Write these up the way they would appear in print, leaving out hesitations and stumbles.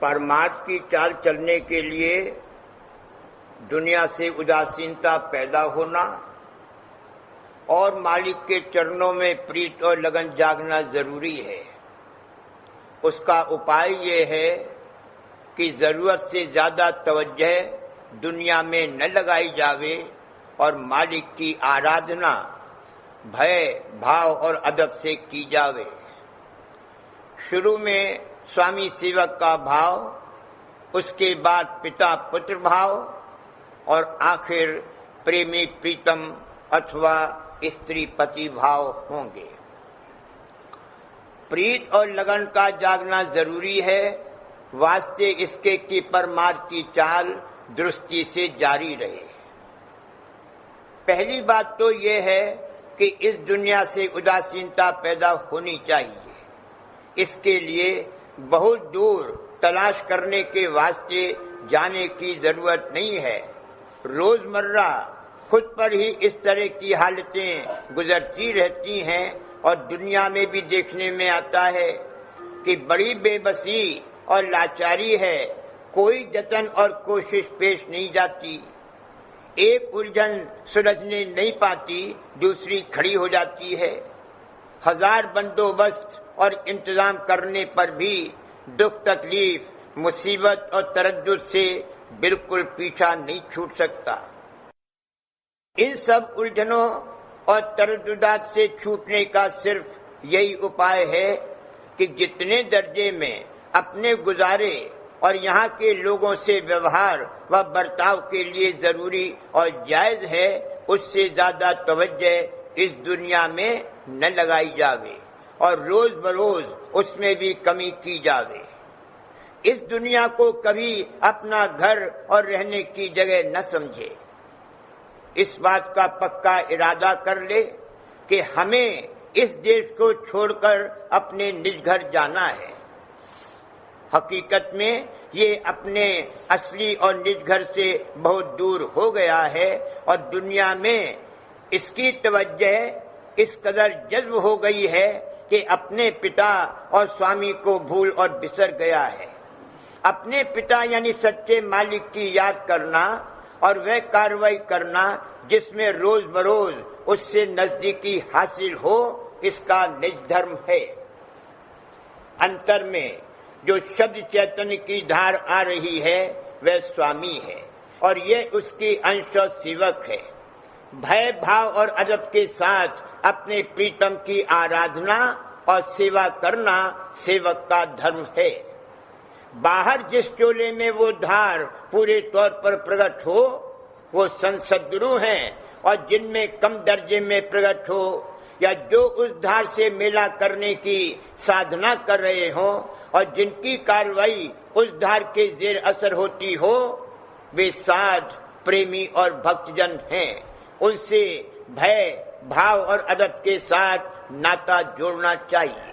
परमार्थ की चाल चलने के लिए दुनिया से उदासीनता पैदा होना और मालिक के चरणों में प्रीत और लगन जागना जरूरी है। उसका उपाय ये है कि जरूरत से ज्यादा तवज्जो दुनिया में न लगाई जावे और मालिक की आराधना भय, भाव और अदब से की जावे। शुरू में स्वामी सेवक का भाव, उसके बाद पिता पुत्र भाव और आखिर प्रेमी प्रीतम अथवा स्त्री पति भाव होंगे। प्रीत और लगन का जागना जरूरी है, वास्ते इसके कि परमार्थ की चाल दुरुस्ती से जारी रहे। पहली बात तो यह है कि इस दुनिया से उदासीनता पैदा होनी चाहिए। इसके लिए बहुत दूर तलाश करने के वास्ते जाने की जरूरत नहीं है। रोजमर्रा खुद पर ही इस तरह की हालतें गुजरती रहती हैं और दुनिया में भी देखने में आता है कि बड़ी बेबसी और लाचारी है। कोई जतन और कोशिश पेश नहीं जाती। एक उलझन सुलझने नहीं पाती, दूसरी खड़ी हो जाती है। हजार बंदोबस्त और इंतजाम करने पर भी दुख, तकलीफ, मुसीबत और तरद्दुद से बिल्कुल पीछा नहीं छूट सकता। इन सब उलझनों और तरद्दुदात से छूटने का सिर्फ यही उपाय है कि जितने दर्जे में अपने गुजारे और यहाँ के लोगों से व्यवहार व बर्ताव के लिए जरूरी और जायज है, उससे ज्यादा तवज्जो इस दुनिया में न लगाई जावे और रोज बरोज उसमें भी कमी की जावे। इस दुनिया को कभी अपना घर और रहने की जगह न समझे। इस बात का पक्का इरादा कर ले कि हमें इस देश को छोड़कर अपने निज घर जाना है। हकीकत में ये अपने असली और निज घर से बहुत दूर हो गया है और दुनिया में इसकी तवज्जो इस कदर जज्ब हो गई है कि अपने पिता और स्वामी को भूल और बिसर गया है। अपने पिता यानी सच्चे मालिक की याद करना और वह कार्रवाई करना जिसमें रोज बरोज उससे नजदीकी हासिल हो, इसका निज धर्म है। अंतर में जो शब्द चैतन्य की धार आ रही है वह स्वामी है और यह उसकी अंश और सेवक है। भय, भाव और अदब के साथ अपने प्रीतम की आराधना और सेवा करना सेवक का धर्म है। बाहर जिस चोले में वो धार पूरे तौर पर प्रकट हो वो संत सद्गुरु हैं, और जिनमें कम दर्जे में प्रकट हो या जो उस धार से मेला करने की साधना कर रहे हो और जिनकी कार्रवाई उस धार के जेर असर होती हो, वे साध, प्रेमी और भक्तजन हैं। उनसे भय, भाव और अदब के साथ नाता जोड़ना चाहिए।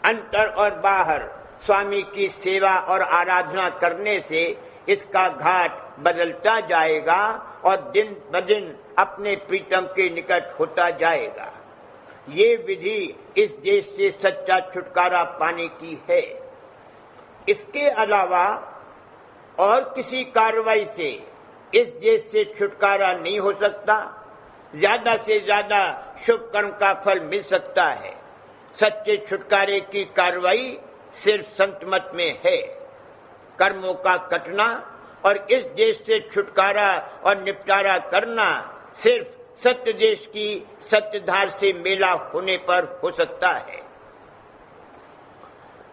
अंतर और बाहर स्वामी की सेवा और आराधना करने से इसका घाट बदलता जाएगा और दिन ब दिन अपने प्रीतम के निकट होता जाएगा। ये विधि इस देश से सच्चा छुटकारा पाने की है। इसके अलावा और किसी कार्रवाई से इस देश से छुटकारा नहीं हो सकता। ज्यादा से ज्यादा शुभ कर्म का फल मिल सकता है। सच्चे छुटकारे की कार्रवाई सिर्फ संत मत में है। कर्मों का कटना और इस देश से छुटकारा और निपटारा करना सिर्फ सत्य देश की सत्यधार से मेला होने पर हो सकता है।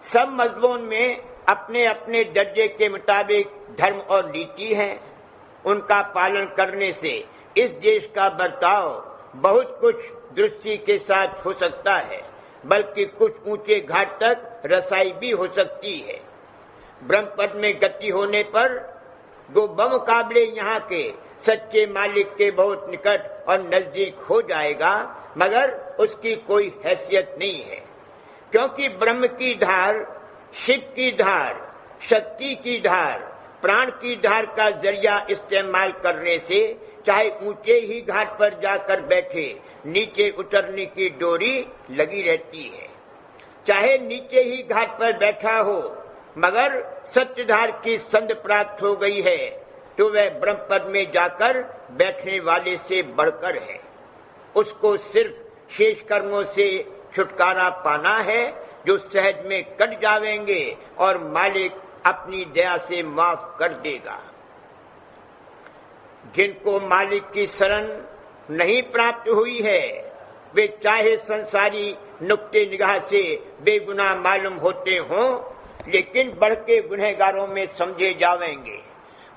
सब मजहबों में अपने अपने दर्जे के मुताबिक धर्म और नीति है। उनका पालन करने से इस देश का बर्ताव बहुत कुछ दृष्टि के साथ हो सकता है, बल्कि कुछ ऊंचे घाट तक रसाई भी हो सकती है। ब्रह्मपद में गति होने पर वो बमुकाबले यहाँ के सच्चे मालिक के बहुत निकट और नजदीक हो जाएगा, मगर उसकी कोई हैसियत नहीं है, क्योंकि ब्रह्म की धार, शिव की धार, शक्ति की धार, प्राण की धार का जरिया इस्तेमाल करने से चाहे ऊंचे ही घाट पर जाकर बैठे, नीचे उतरने की डोरी लगी रहती है। चाहे नीचे ही घाट पर बैठा हो, मगर सत्यधार की संध प्राप्त हो गई है तो वह ब्रह्म पद में जाकर बैठने वाले से बढ़कर है। उसको सिर्फ शेष कर्मों से छुटकारा पाना है जो सहज में कट जावेंगे और मालिक अपनी दया से माफ कर देगा। जिनको मालिक की शरण नहीं प्राप्त हुई है वे चाहे संसारी नुक्ते निगाह से बेगुनाह मालूम होते हों, लेकिन बढ़ के गुनहगारों में समझे जावेंगे।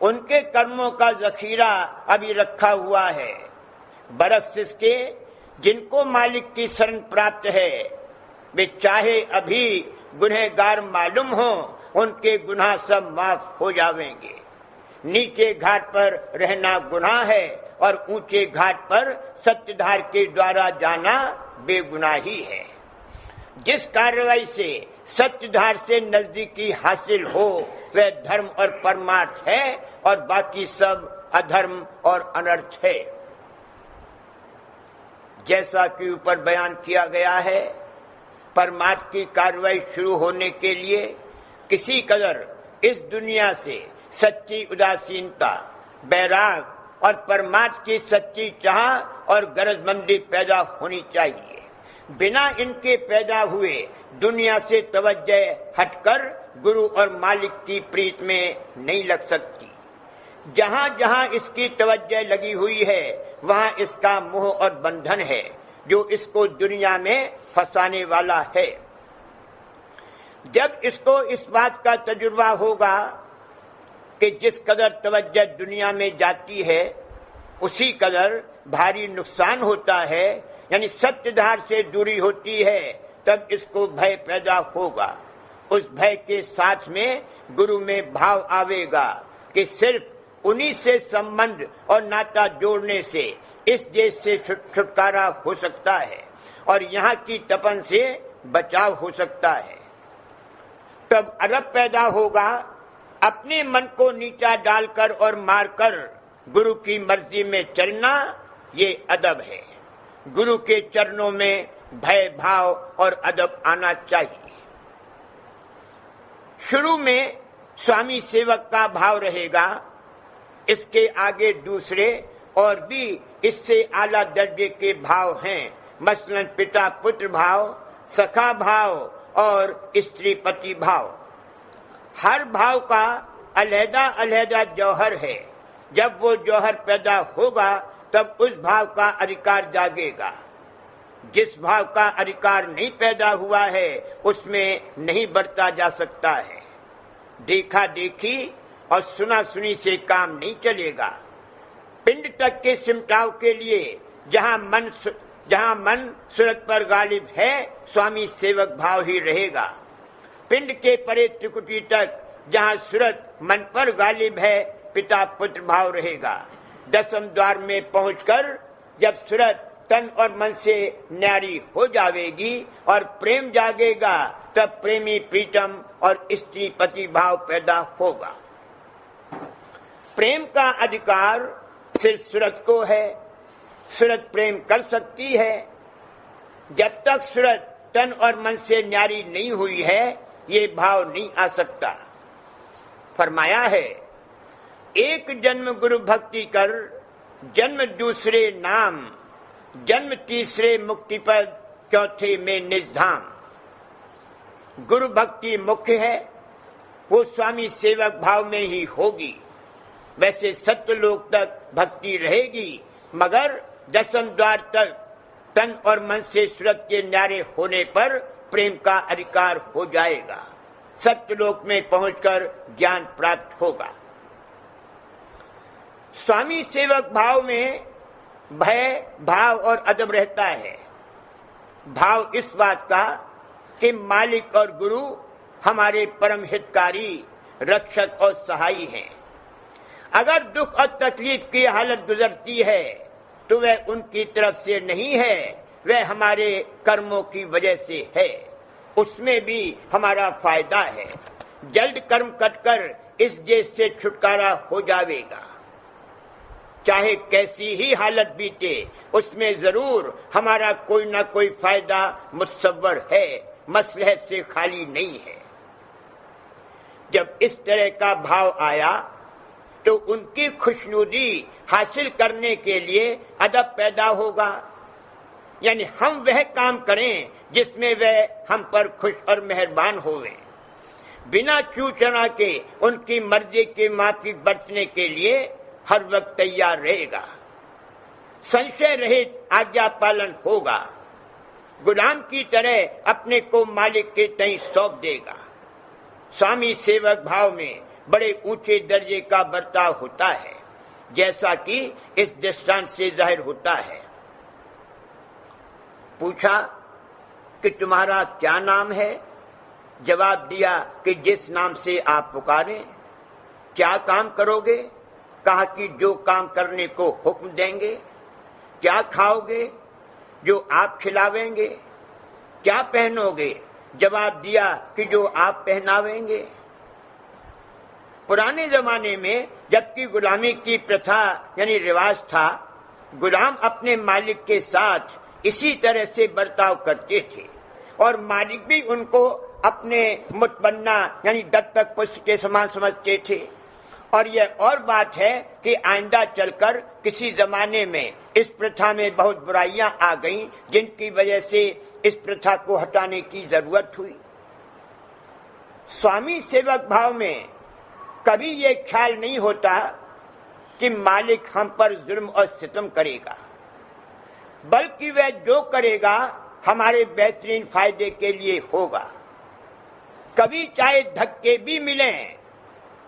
उनके कर्मों का जखीरा अभी रखा हुआ है। बरक्स इसके जिनको मालिक की शरण प्राप्त है वे चाहे अभी गुनहगार मालूम हो, उनके गुनाह सब माफ हो जावेंगे। नीचे घाट पर रहना गुनाह है और ऊंचे घाट पर सत्यधार के द्वारा जाना बेगुनाही है। जिस कार्रवाई से सत्यधार से नजदीकी हासिल हो वह धर्म और परमार्थ है और बाकी सब अधर्म और अनर्थ है। जैसा कि ऊपर बयान किया गया है, परमार्थ की कार्रवाई शुरू होने के लिए किसी कदर इस दुनिया से सच्ची उदासीनता, बैराग और परमार्थ की सच्ची चाह और गरजमंदी पैदा होनी चाहिए। बिना इनके पैदा हुए दुनिया से तवज्जो हटकर गुरु और मालिक की प्रीत में नहीं लग सकती। जहाँ जहाँ इसकी तवज्जो लगी हुई है वहाँ इसका मोह और बंधन है जो इसको दुनिया में फंसाने वाला है। जब इसको इस बात का तजुर्बा होगा कि जिस कदर तवज्जो दुनिया में जाती है उसी कदर भारी नुकसान होता है, यानी सत्यधार से दूरी होती है, तब इसको भय पैदा होगा। उस भय के साथ में गुरु में भाव आवेगा कि सिर्फ उन्हीं से संबंध और नाता जोड़ने से इस देश से छुटकारा हो सकता है और यहाँ की तपन से बचाव हो सकता है। तब अदब पैदा होगा। अपने मन को नीचा डालकर और मारकर गुरु की मर्जी में चलना ये अदब है। गुरु के चरणों में भय भाव और अदब आना चाहिए। शुरू में स्वामी सेवक का भाव रहेगा, इसके आगे दूसरे और भी इससे आला दर्जे के भाव हैं, मसलन पिता पुत्र भाव, सखा भाव और स्त्री पति भाव। हर भाव का अलहदा अलहदा जौहर है। जब वो जौहर पैदा होगा तब उस भाव का अधिकार जागेगा। जिस भाव का अधिकार नहीं पैदा हुआ है उसमें नहीं बढ़ता जा सकता है। देखा देखी और सुना सुनी से काम नहीं चलेगा। पिंड तक के सिमटाव के लिए जहाँ मन सूरत पर गालिब है स्वामी सेवक भाव ही रहेगा। पिंड के परे त्रिकुटी तक जहाँ सूरत मन पर गालिब है पिता पुत्र भाव रहेगा। दसम द्वार में पहुंचकर जब सूरत तन और मन से न्यारी हो जावेगी और प्रेम जागेगा तब प्रेमी प्रीतम और स्त्री पति भाव पैदा होगा। प्रेम का अधिकार सिर्फ सूरत को है। सूरत प्रेम कर सकती है। जब तक सूरत तन और मन से न्यारी नहीं हुई है ये भाव नहीं आ सकता। फरमाया है, एक जन्म गुरु भक्ति कर, जन्म दूसरे नाम, जन्म तीसरे मुक्ति पद, चौथे में निजधाम। गुरु भक्ति मुख्य है, वो स्वामी सेवक भाव में ही होगी। वैसे सत्यलोक तक भक्ति रहेगी, मगर दसम द्वार तक तन और मन से सूरत के न्यारे होने पर प्रेम का अधिकार हो जाएगा। सत्यलोक में पहुंचकर ज्ञान प्राप्त होगा। स्वामी सेवक भाव में भय भाव और अदब रहता है। भाव इस बात का कि मालिक और गुरु हमारे परम हितकारी, रक्षक और सहाई हैं। अगर दुख और तकलीफ की हालत गुजरती है तो वह उनकी तरफ से नहीं है, वह हमारे कर्मों की वजह से है। उसमें भी हमारा फायदा है। जल्द कर्म कटकर इस देश से छुटकारा हो जाएगा। चाहे कैसी ही हालत बीते उसमें जरूर हमारा कोई ना कोई फायदा मुतसव्वर है, मसलहत से खाली नहीं है। जब इस तरह का भाव आया तो उनकी खुशनुदी हासिल करने के लिए अदब पैदा होगा। यानी हम वह काम करें जिसमें वह हम पर खुश और मेहरबान होवे, बिना चूचना के उनकी मर्जी के माफिक बरतने के लिए हर वक्त तैयार रहेगा। संशय रहित आज्ञा पालन होगा। गुलाम की तरह अपने को मालिक के तय सौंप देगा। स्वामी सेवक भाव में बड़े ऊंचे दर्जे का बर्ताव होता है, जैसा कि इस दृष्टांत से जाहिर होता है। पूछा कि तुम्हारा क्या नाम है? जवाब दिया कि जिस नाम से आप पुकारें। क्या काम करोगे? कहा कि जो काम करने को हुक्म देंगे। क्या खाओगे? जो आप खिलावेंगे। क्या पहनोगे? जवाब दिया कि जो आप पहनावेंगे। पुराने जमाने में जबकि गुलामी की प्रथा यानी रिवाज था, गुलाम अपने मालिक के साथ इसी तरह से बर्ताव करते थे और मालिक भी उनको अपने मुतबन्ना यानी दत्तक पुत्र के समान समझते थे। और यह और बात है कि आइंदा चलकर किसी जमाने में इस प्रथा में बहुत बुराइयां आ गईं, जिनकी वजह से इस प्रथा को हटाने की जरूरत हुई। स्वामी सेवक भाव में कभी ये ख्याल नहीं होता कि मालिक हम पर जुल्म और सितम करेगा, बल्कि वह जो करेगा हमारे बेहतरीन फायदे के लिए होगा। कभी चाहे धक्के भी मिलें,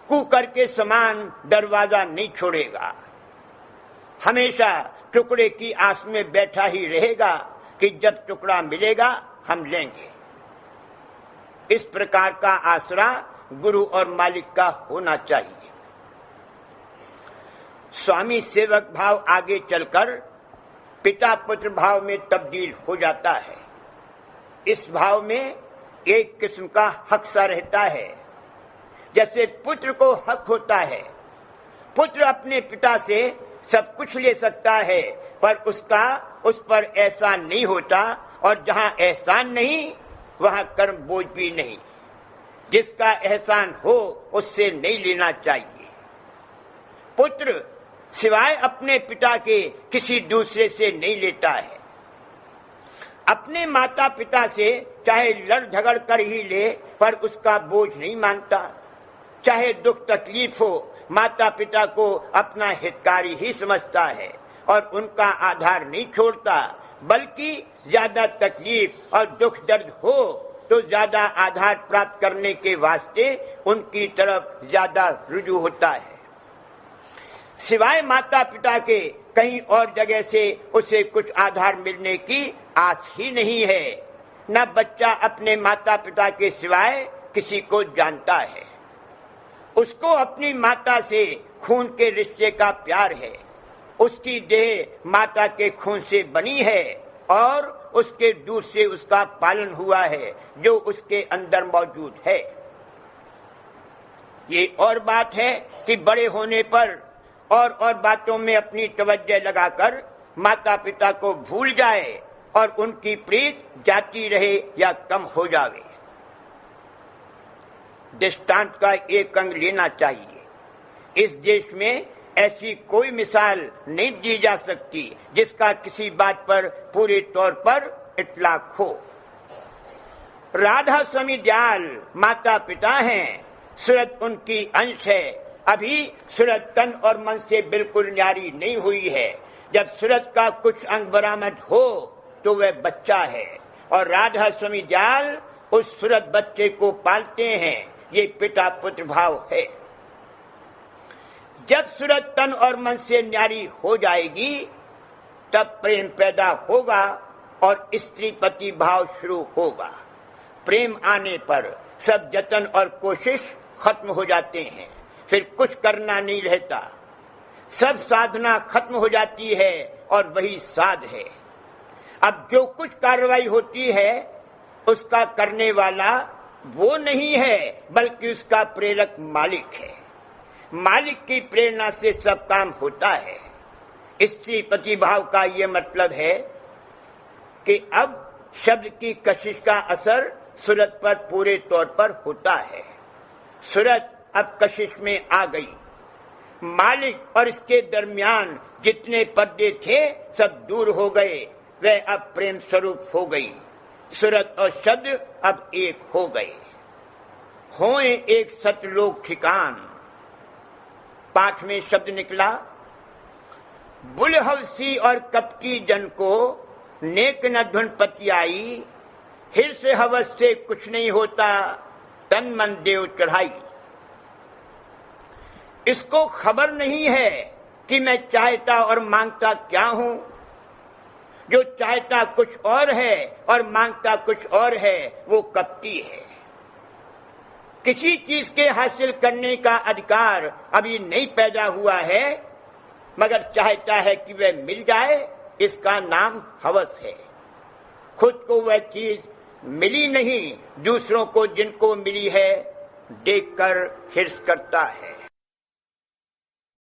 कुकर के समान दरवाजा नहीं छोड़ेगा। हमेशा टुकड़े की आस में बैठा ही रहेगा कि जब टुकड़ा मिलेगा हम लेंगे। इस प्रकार का आसरा गुरु और मालिक का होना चाहिए। स्वामी सेवक भाव आगे चलकर पिता पुत्र भाव में तब्दील हो जाता है। इस भाव में एक किस्म का हक सा रहता है। जैसे पुत्र को हक होता है, पुत्र अपने पिता से सब कुछ ले सकता है, पर उसका उस पर एहसान नहीं होता, और जहां एहसान नहीं वहां कर्म बोझ भी नहीं। जिसका एहसान हो उससे नहीं लेना चाहिए। पुत्र सिवाय अपने पिता के किसी दूसरे से नहीं लेता है। अपने माता पिता से चाहे लड़ झगड़ कर ही ले, पर उसका बोझ नहीं मानता। चाहे दुख तकलीफ हो, माता पिता को अपना हितकारी ही समझता है और उनका आधार नहीं छोड़ता, बल्कि ज्यादा तकलीफ और दुख दर्द हो तो ज्यादा आधार प्राप्त करने के वास्ते उनकी तरफ ज्यादा रुजू होता है। सिवाय माता पिता के कहीं और जगह से उसे कुछ आधार मिलने की आस ही नहीं है। न बच्चा अपने माता पिता के सिवाय किसी को जानता है। उसको अपनी माता से खून के रिश्ते का प्यार है। उसकी देह माता के खून से बनी है और उसके दूध से उसका पालन हुआ है जो उसके अंदर मौजूद है। ये और बात है कि बड़े होने पर और बातों में अपनी तवज्जो लगाकर माता पिता को भूल जाए और उनकी प्रीत जाती रहे या कम हो जावे। दृष्टांत का एक अंग लेना चाहिए। इस देश में ऐसी कोई मिसाल नहीं दी जा सकती जिसका किसी बात पर पूरे तौर पर इतलाक हो। राधा स्वामी दयाल माता पिता हैं, सूरत उनकी अंश है। अभी सूरत तन और मन से बिल्कुल न्यारी नहीं हुई है। जब सूरत का कुछ अंग बरामद हो तो वह बच्चा है और राधा स्वामी दयाल उस सूरत बच्चे को पालते हैं। ये पिता पुत्र भाव है। जब सूरत तन और मन से न्यारी हो जाएगी तब प्रेम पैदा होगा और स्त्री पति भाव शुरू होगा। प्रेम आने पर सब जतन और कोशिश खत्म हो जाते हैं, फिर कुछ करना नहीं रहता। सब साधना खत्म हो जाती है और वही साध है। अब जो कुछ कार्रवाई होती है उसका करने वाला वो नहीं है, बल्कि उसका प्रेरक मालिक है। मालिक की प्रेरणा से सब काम होता है। स्त्री पति भाव का ये मतलब है कि अब शब्द की कशिश का असर सूरत पर पूरे तौर पर होता है। सूरत अब कशिश में आ गई। मालिक और इसके दरमियान जितने पर्दे थे सब दूर हो गए, वह अब प्रेम स्वरूप हो गई। सूरत और शब्द अब एक हो गए, होए एक सतलोक ठिकान। पाठ में शब्द निकला, बुलहवसी और कपटी जन को नेक न धुन पति आई, हिर से हवस से कुछ नहीं होता, तन मन देव चढ़ाई। इसको खबर नहीं है कि मैं चाहता और मांगता क्या हूं। जो चाहता कुछ और है और मांगता कुछ और है, वो कपटी है। किसी चीज के हासिल करने का अधिकार अभी नहीं पैदा हुआ है, मगर चाहता है कि वह मिल जाए, इसका नाम हवस है। खुद को वह चीज मिली नहीं, दूसरों को जिनको मिली है देखकर हिर्स करता है।